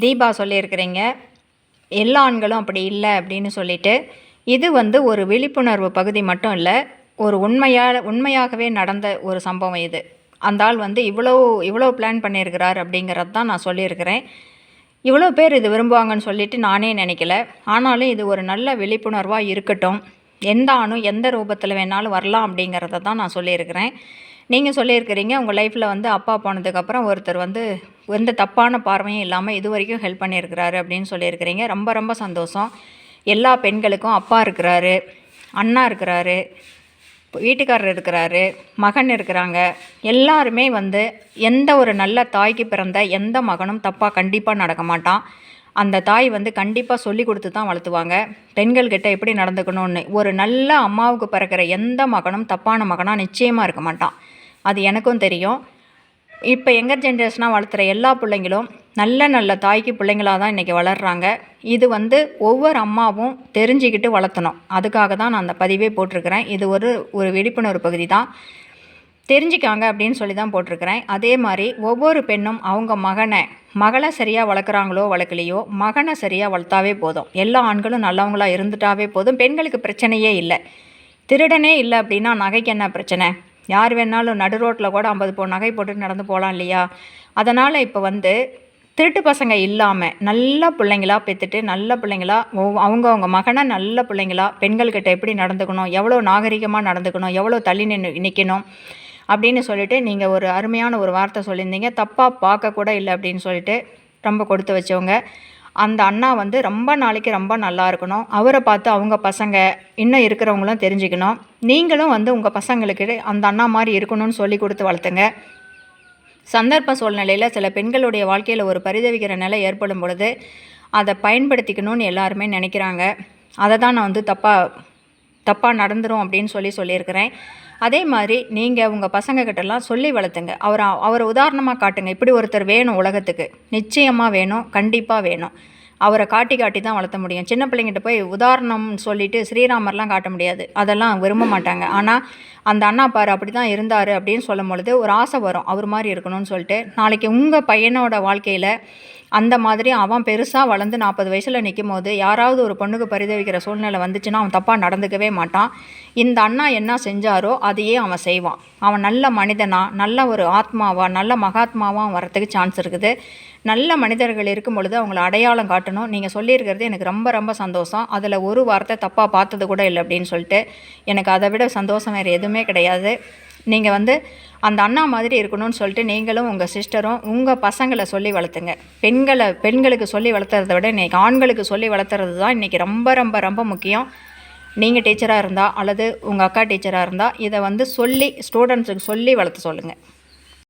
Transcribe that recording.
தீபா சொல்லியிருக்கிறீங்க, எல்லா ஆண்களும் அப்படி இல்லை அப்படின்னு சொல்லிட்டு. இது ஒரு விழிப்புணர்வு பகுதி மட்டும் இல்லை, ஒரு உண்மையாகவே நடந்த ஒரு சம்பவம் இது. அந்த ஆள் இவ்வளோ இவ்வளோ பிளான் பண்ணியிருக்கிறார் அப்படிங்கிறது தான் நான் சொல்லியிருக்கிறேன். இவ்வளோ பேர் இது விரும்புவாங்கன்னு சொல்லிட்டு நானே நினைக்கல. ஆனாலும் இது ஒரு நல்ல விழிப்புணர்வாக இருக்கட்டும். எந்த ஆணும் எந்த ரூபத்தில் வேணாலும் வரலாம் அப்படிங்கிறத தான் நான் சொல்லியிருக்கிறேன். நீங்கள் சொல்லியிருக்கிறீங்க, உங்கள் லைஃப்பில் அப்பா போனதுக்கப்புறம் ஒருத்தர் எந்த தப்பான பார்வையும் இல்லாமல் இது வரைக்கும் ஹெல்ப் பண்ணியிருக்கிறாரு அப்படின்னு சொல்லியிருக்கிறீங்க. ரொம்ப ரொம்ப சந்தோஷம். எல்லா பெண்களுக்கும் அப்பா இருக்கிறாரு, அண்ணா இருக்கிறாரு, வீட்டுக்காரர் இருக்கிறாரு, மகன் இருக்கிறாங்க. எல்லாருமே எந்த ஒரு நல்ல தாய்க்கு பிறந்த எந்த மகனும் தப்பாக கண்டிப்பாக நடக்க மாட்டான். அந்த தாய் கண்டிப்பாக சொல்லி கொடுத்து தான் வளர்த்துவாங்க, பெண்கள்கிட்ட எப்படி நடந்துக்கணும்னு. ஒரு நல்ல அம்மாவுக்கு பிறக்கிற எந்த மகனும் தப்பான மகனாக நிச்சயமாக இருக்க மாட்டான். அது எனக்கும் தெரியும். இப்போ யங்கர் ஜென்ரேஷனாக வளர்த்துற எல்லா பிள்ளைங்களும் நல்ல நல்ல தாய்க்கு பிள்ளைங்களாக தான் இன்றைக்கி வளர்கிறாங்க. இது ஒவ்வொரு அம்மாவும் தெரிஞ்சுக்கிட்டு வளர்த்தணும். அதுக்காக தான் நான் அந்த பதிவே போட்டிருக்கிறேன். இது ஒரு விழிப்புணர்வு பகுதி தான், தெரிஞ்சுக்காங்க அப்படின்னு சொல்லி தான் போட்டிருக்கிறேன். அதே மாதிரி ஒவ்வொரு பெண்ணும் அவங்க மகளை சரியாக வளர்க்குறாங்களோ வளர்க்கலையோ, மகனை சரியாக வளர்த்தாவே போதும். எல்லா ஆண்களும் நல்லவங்களாக இருந்துட்டாவே போதும். பெண்களுக்கு பிரச்சனையே இல்லை. திருடனே இல்லை அப்படின்னா நகைக்கு என்ன பிரச்சனை? யார் வேணாலும் நடு ரோட்டில் கூட 50 பவுன் நகை போட்டு நடந்து போகலாம் இல்லையா? அதனால் இப்போ திருட்டு பசங்க இல்லாமல் நல்ல பிள்ளைங்களா பெற்றுட்டு, நல்ல பிள்ளைங்களா அவங்க மகனை நல்ல பிள்ளைங்களா பெண்கள்கிட்ட எப்படி நடந்துக்கணும், எவ்வளோ நாகரிகமாக நடந்துக்கணும், எவ்வளோ தள்ளி நிற்கணும் அப்படின்னு சொல்லிட்டு நீங்கள் ஒரு அருமையான ஒரு வார்த்தை சொல்லியிருந்தீங்க. தப்பாக பார்க்கக்கூட இல்லை அப்படின்னு சொல்லிட்டு ரொம்ப கொடுத்து வச்சவங்க. அந்த அண்ணா ரொம்ப நாளைக்கு ரொம்ப நல்லா இருக்கணும். அவரை பார்த்து அவங்க பசங்க இன்னும் இருக்கிறவங்களும் தெரிஞ்சுக்கணும். நீங்களும் உங்கள் பசங்களுக்கு அந்த அண்ணா மாதிரி இருக்கணும்னு சொல்லி கொடுத்து வளர்த்துங்க. சந்தர்ப்ப சூழ்நிலையில் சில பெண்களுடைய வாழ்க்கையில் ஒரு பரிதவிக்கிற நிலை ஏற்படும் பொழுது அதை பயன்படுத்திக்கணும்னு எல்லாருமே நினைக்கிறாங்க. அதை தான் நான் தப்பாக நடந்துடும் அப்படின்னு சொல்லியிருக்கிறேன். அதே மாதிரி நீங்கள் உங்கள் பசங்கக்கிட்டலாம் சொல்லி வளர்த்துங்க. அவரை உதாரணமாக காட்டுங்க. இப்படி ஒருத்தர் வேணும் உலகத்துக்கு, நிச்சயமாக வேணும், கண்டிப்பாக வேணும். அவரை காட்டி தான் வளர்த்த முடியும். சின்ன பிள்ளைங்கிட்ட போய் உதாரணம்னு சொல்லிவிட்டு ஸ்ரீராமர்லாம் காட்ட முடியாது, அதெல்லாம் விரும்ப மாட்டாங்க. ஆனால் அந்த அண்ணா பாரு அப்படி தான் இருந்தார் அப்படின்னு சொல்லும் பொழுது ஒரு ஆசை வரும், அவர் மாதிரி இருக்கணும்னு சொல்லிட்டு. நாளைக்கு உங்கள் பையனோட வாழ்க்கையில் அந்த மாதிரி அவன் பெருசாக வளர்ந்து 40 வயசில் நிற்கும் போது யாராவது ஒரு பொண்ணுக்கு பரிதவிக்கிற சூழ்நிலை வந்துச்சுன்னா அவன் தப்பாக நடந்துக்கவே மாட்டான். இந்த அண்ணா என்ன செஞ்சாரோ அதையே அவன் செய்வான். அவன் நல்ல மனிதனாக, நல்ல ஒரு ஆத்மாவாக, நல்ல மகாத்மாவாக வரத்துக்கு சான்ஸ் இருக்குது. நல்ல மனிதர்கள் இருக்கும் பொழுது அவங்கள அடையாளம் காட்டணும். நீங்கள் சொல்லியிருக்கிறது எனக்கு ரொம்ப ரொம்ப சந்தோஷம். அதில் ஒரு வார்த்தை தப்பாக பார்த்தது கூட இல்லை அப்படின்னு சொல்லிட்டு எனக்கு அதை விட சந்தோஷம் வேறு எதுவுமே கிடையாது. நீங்கள் அந்த அண்ணா மாதிரி இருக்கணும்னு சொல்லிட்டு நீங்களும் உங்கள் சிஸ்டரும் உங்கள் பசங்களை சொல்லி வளர்த்துங்க. பெண்களுக்கு சொல்லி வளர்த்துறத விட இன்றைக்கி ஆண்களுக்கு சொல்லி வளர்த்துறது தான் இன்றைக்கி ரொம்ப ரொம்ப ரொம்ப முக்கியம். நீங்கள் டீச்சராக இருந்தால் அல்லது உங்கள் அக்கா டீச்சராக இருந்தால் இதை சொல்லி ஸ்டூடெண்ட்ஸுக்கு சொல்லி வளர்த்த சொல்லுங்கள்.